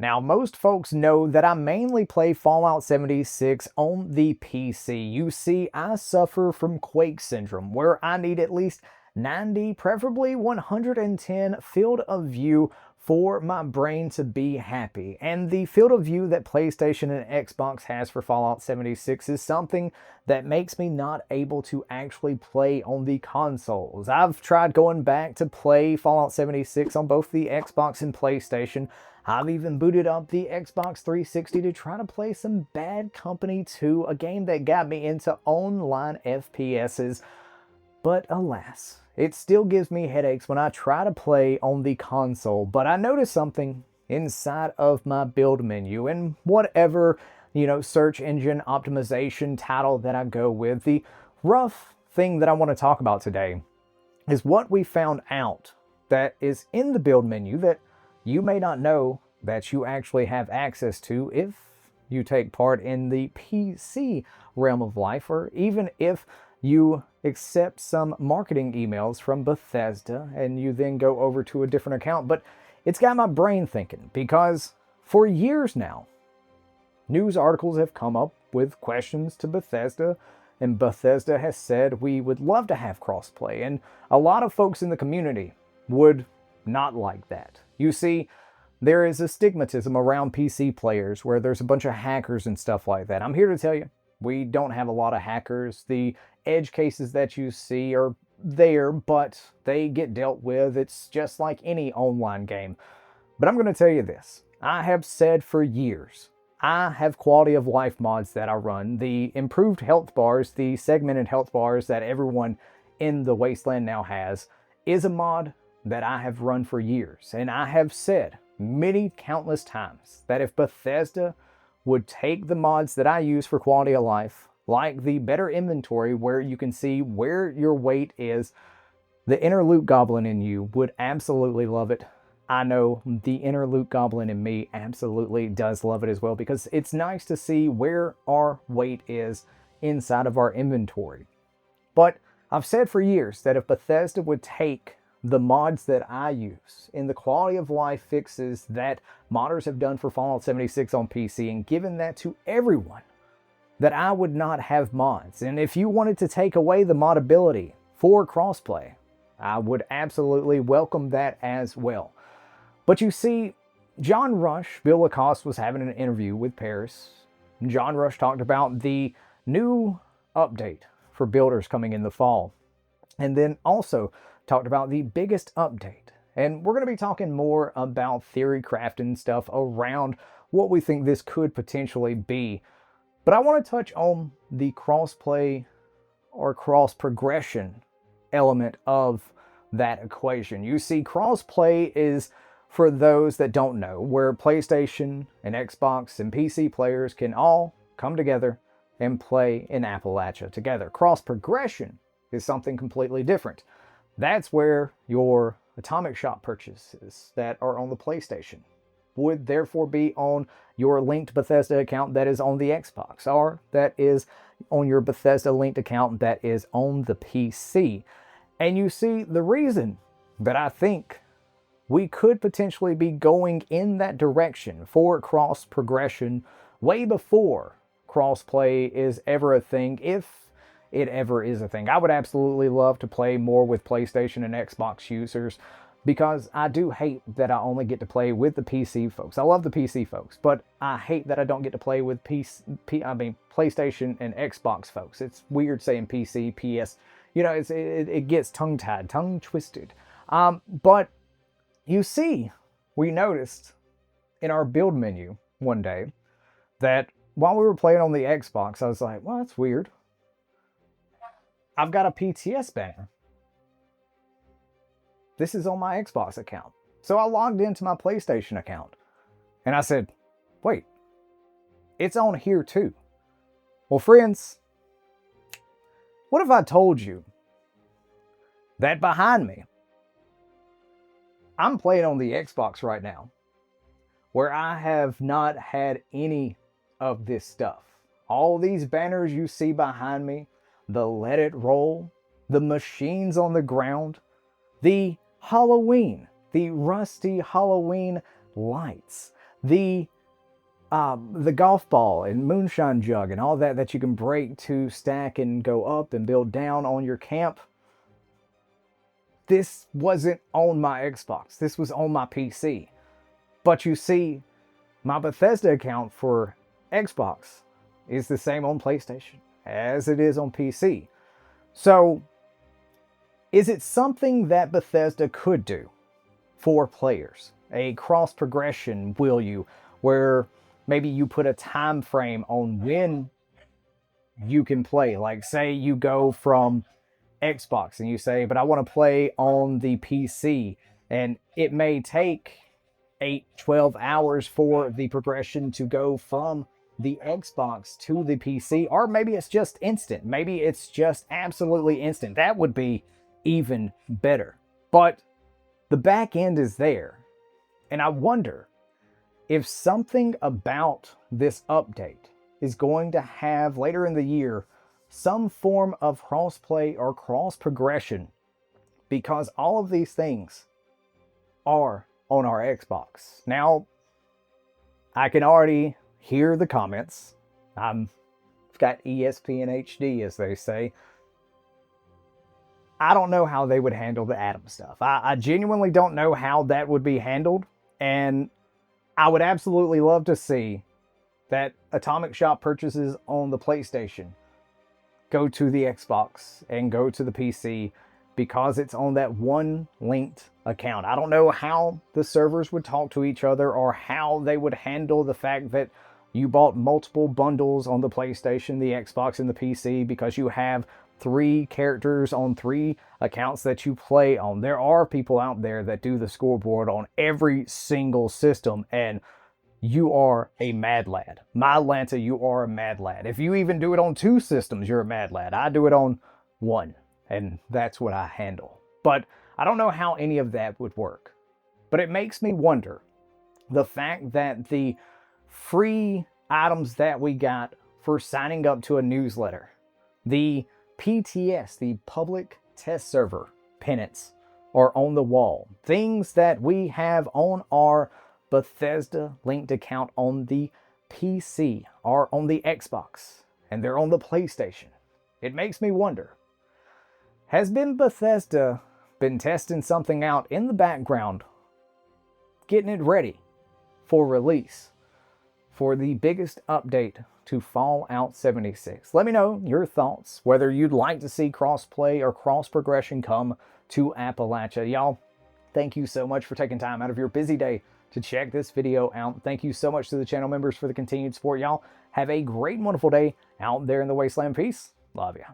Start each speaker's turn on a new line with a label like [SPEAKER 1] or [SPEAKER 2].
[SPEAKER 1] Now, most folks know that I mainly play Fallout 76 on the PC. You see, I suffer from Quake syndrome, where I need at least 90, preferably 110 field of view for my brain to be happy. And the field of view that PlayStation and Xbox has for Fallout 76 is something that makes me not able to actually play on the consoles. I've tried going back to play Fallout 76 on both the Xbox and PlayStation. I've even booted up the Xbox 360 to try to play some Bad Company 2, a game that got me into online FPSs. But alas, it still gives me headaches when I try to play on the console. But I noticed something inside of my build menu, and whatever, search engine optimization title that I go with, the rough thing that I want to talk about today is what we found out that is in the build menu that you may not know that you actually have access to if you take part in the PC realm of life, or even if you accept some marketing emails from Bethesda and you then go over to a different account. But it's got my brain thinking, because for years now, news articles have come up with questions to Bethesda, and Bethesda has said we would love to have crossplay, and a lot of folks in the community would not like that. You see, there is a stigmatism around PC players where there's a bunch of hackers and stuff like that. I'm here to tell you, we don't have a lot of hackers. The edge cases that you see are there, but they get dealt with. It's just like any online game. But I'm going to tell you this. I have said for years, I have quality of life mods that I run. The improved health bars, the segmented health bars that everyone in the Wasteland now has, is a mod that I have run for years. And I have said many countless times that if Bethesda would take the mods that I use for quality of life, like the better inventory where you can see where your weight is, the inner loot goblin in you would absolutely love it. I know the inner loot goblin in me absolutely does love it as well, because it's nice to see where our weight is inside of our inventory. But I've said for years that if Bethesda would take the mods that I use in the quality of life fixes that modders have done for Fallout 76 on PC and given that to everyone, that I would not have mods. And if you wanted to take away the modability for crossplay, I would absolutely welcome that as well. But you see, John Rush, Bill Lacoste, was having an interview with Paris. John Rush talked about the new update for builders coming in the fall, and then also talked about the biggest update. And we're going to be talking more about theory crafting stuff around what we think this could potentially be. But I want to touch on the crossplay or cross progression element of that equation. You see, crossplay is, for those that don't know, where PlayStation and Xbox and PC players can all come together and play in Appalachia together. Cross progression is something completely different. That's where your Atomic Shop purchases that are on the PlayStation would therefore be on your linked Bethesda account that is on the Xbox, or that is on your Bethesda linked account that is on the PC. And you see, the reason that I think we could potentially be going in that direction for cross progression way before crossplay is ever a thing, if it ever is a thing. I would absolutely love to play more with PlayStation and Xbox users, because I do hate that I only get to play with the PC folks. I love the PC folks, but I hate that I don't get to play with PlayStation and Xbox folks. It's weird saying PC, PS. It gets tongue-tied, tongue-twisted. But you see, we noticed in our build menu one day that while we were playing on the Xbox, I was like, well, that's weird. I've got a PTS banner. This is on my Xbox account. So I logged into my PlayStation account and I said, wait, it's on here too. Well, friends, what if I told you that behind me, I'm playing on the Xbox right now, where I have not had any of this stuff. All these banners you see behind me, the Let It Roll, the machines on the ground, the Halloween, the rusty Halloween lights, the golf ball and moonshine jug and all that you can break to stack and go up and build down on your camp. This wasn't on my Xbox. This was on my PC. But you see, my Bethesda account for Xbox is the same on PlayStation as it is on PC. So, is it something that Bethesda could do for players? A cross progression, will you, where maybe you put a time frame on when you can play. Like, say you go from Xbox and you say, but I want to play on the PC, and it may take 8-12 hours for the progression to go from the Xbox to the PC, or maybe it's just instant. Maybe it's just absolutely instant. That would be even better. But the back end is there, and I wonder if something about this update is going to have later in the year some form of crossplay or cross progression, because all of these things are on our Xbox. Now, I can already hear the comments. I've got ESPN HD, as they say. I don't know how they would handle the Atom stuff. I genuinely don't know how that would be handled, and I would absolutely love to see that Atomic Shop purchases on the PlayStation go to the Xbox and go to the PC, because it's on that one linked account. I don't know how the servers would talk to each other, or how they would handle the fact that you bought multiple bundles on the PlayStation, the Xbox, and the PC because you have 3 characters on 3 accounts that you play on. There are people out there that do the scoreboard on every single system, and you are a mad lad. My Lanta, you are a mad lad. If you even do it on 2 systems, you're a mad lad. I do it on 1, and that's what I handle. But I don't know how any of that would work. But it makes me wonder, the fact that the free items that we got for signing up to a newsletter, the PTS, the public test server pennants, are on the wall. Things that we have on our Bethesda linked account on the PC are on the Xbox, and they're on the PlayStation. It makes me wonder, has Bethesda been testing something out in the background, getting it ready for release for the biggest update to Fallout 76? Let me know your thoughts, whether you'd like to see crossplay or cross progression come to Appalachia. Y'all, thank you so much for taking time out of your busy day to check this video out. Thank you so much to the channel members for the continued support. Y'all have a great, wonderful day out there in the wasteland. Peace. Love ya.